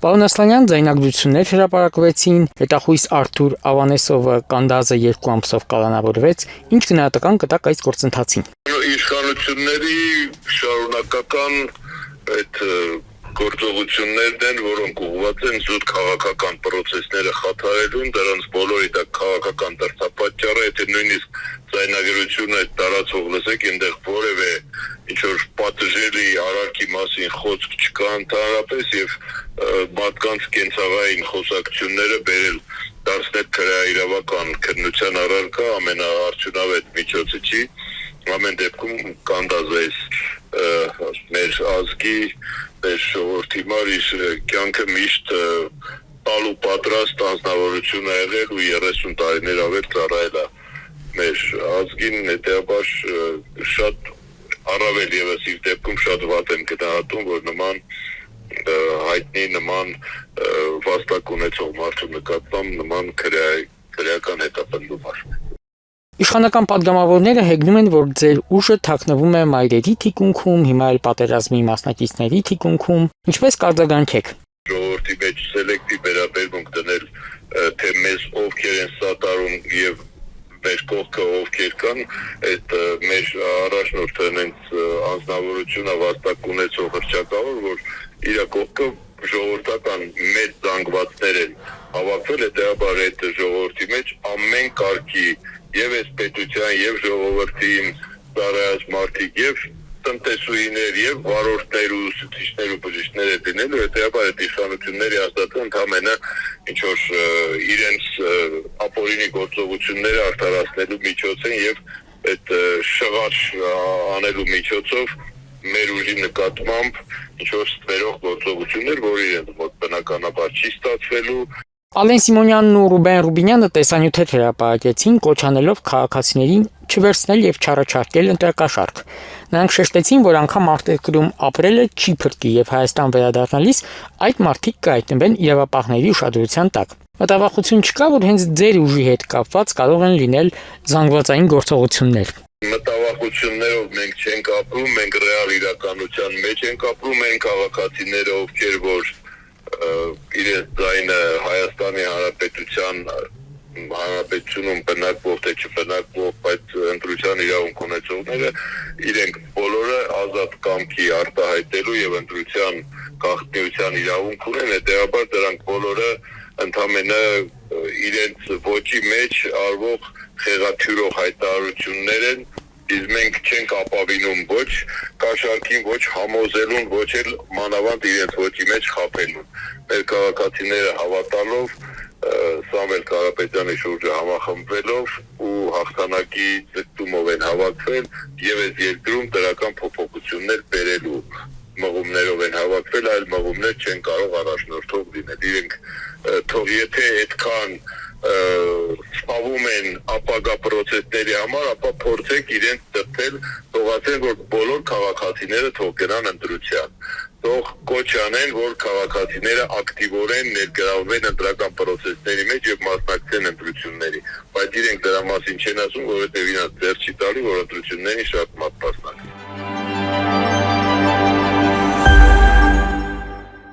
Պարոն Ասլանյան, ձայնագրություններ հրապարակվեցին, հետախույս Արթուր Ավանեսովը կանդազը 2 ամսով կալանավորվեց, ինչ գնահատական կտակ այս գործընթացին։ Իշխանությունների շարունակական այդ գործողություններն են, որոնք ուղղված են զուտ քաղաքական process-ները խաթարելուն, դրանց բոլորի դա քաղաքական դրդապատճառը, եթե նույնիսկ ձայնագրությունը այդ տարածող լսեք, այնտեղ որևէ ինչ-որ պատժելի արարքի մասին խոսք չկա ընդհանրապես եւ մարդկանց կենցաղային խոսակցությունները բերել դարձնել քրեաիրավական քննության առարկա ամենաարդյունավետ միջոցը չի, ամեն դեպքում կանդազվեց մեր ազգի, մեր ժողովրդի համար կյանքը միշտ տալու պատրաստ անձնավորություն է եղել ու 30 տարիներ ավել ծառայել է մեր ազգին, հետեւաբար շատ առավել եւս իր դեպքում շատ վատ եմ գնահատում, որ նման հայտնի նման վաստակ ունեցող մարդու նկատմամբ նման քրեական հետապնդում արվի։ Իշխանական պատգամավորները հեգնում են, որ ձեր ուժը թաքնվում է մայրերի թիկունքում, հիմա էլ պատերազմի մասնակիցների թիկունքում, ինչպես կարձագանքեք։ Ժողովրդի մեջ սելեկտիվ վերաբերմունք դնել, թե մեզ ովքեր են սատարում եւ մեր կողքը ովքեր կան, այդ մեր առաջնորդը հենց անձնավորությունը վաստակ ունեցող հռչակավոր, որ իր կողքը ժողովրդական մեծ զանգվածներ են հավաքվել, հետեւաբար այդ ժողովրդի մեջ ամեն կարգի եւ այս պետության եւ ժողովրդին ծառայած մարդիկ եւ տնտեսուհիներ եւ վարորդներ ու ուսուցիչներ ու բժիշկներ դնելու, հետեւաբար այդ իշխանությունների հաստատը ընդամենը ինչ որ իրենց ապօրինի գործողությունները արդարացնելու միջոց են եւ այդ շղաչ անելու միջոցով մեր ուժի նկատմամբ ինչ որ ստվերող գործողություններ, որ իրենց մոտ բնականաբար չի ստացվելու։ Ալեն Սիմոնյանն ու Ռուբեն Ռուբինյանը տեսանյութեր հրապարակեցին, կոչ անելով քաղաքացիներին չվերցնել եւ չառաջարկել ընտրակաշառք։ Նրանք շեշտեցին, որ անգամ արտերկրում ապրելը չի փրկի եւ Հայաստան վերադառնալիս այդ մարդիկ կհայտնվեն իրավապահների ուշադրության տակ։ Մտավախություն չկա, որ հենց ձեր ուժի հետ կապված կարող են լինել զանգվածային գործողություններ։ Մտավախություններով մենք չենք ապրում, մենք ռեալ իրականության մեջ ենք ապրում, են քաղաքացիները, ովքեր որ իրենց ձայնը Հայաստանի Հանրապետությունում բնակվող թե չբնակվող այդ ընտրության իրավունք ունեցողները իրենք բոլորը ազատ կամքի արտահայտելու եւ ընտրության գաղտնիության իրավունք ունեն, հետեւաբար դրանք բոլորը ընդամենը իրենց ոճի մեջ արվող խեղաթյուրող հայտարարություններ են, իսկ մենք չենք ապավինում ոչ կաշառքին, ոչ համոզելուն, ոչ էլ մանավանդ իրենց ոճի մեջ խաբելուն։ Մեր քաղաքացիները հավատալով Սամվել Կարապետյանի շուրջը համախմբվելով ու հաղթանակի ձգտումով են հավաքվել եւ այս երկրում դրական փոփոխություններ բերելու մղումներով են հավաքվել, այլ մղումներ չեն կարող առաջնորդող լինել։ Իրենք թող եթե այդքան սպավում են ապագա process-ների համար, ապա փորձեք իրենց դրդել, թողացեն, որ բոլոր քաղաքացիները թող գնան ընտրության։ Թող կոչ անեն, որ քաղաքացիները ակտիվորեն ներգրավվեն ընտրական process-ների մեջ եւ մասնակցեն ընտրությունների, բայց իրենք դրա մասին չեն ասում, որովհետեւ իրենց ձեռ չի տալի, որ ընտրությունների շատ մատ մասնակցեն։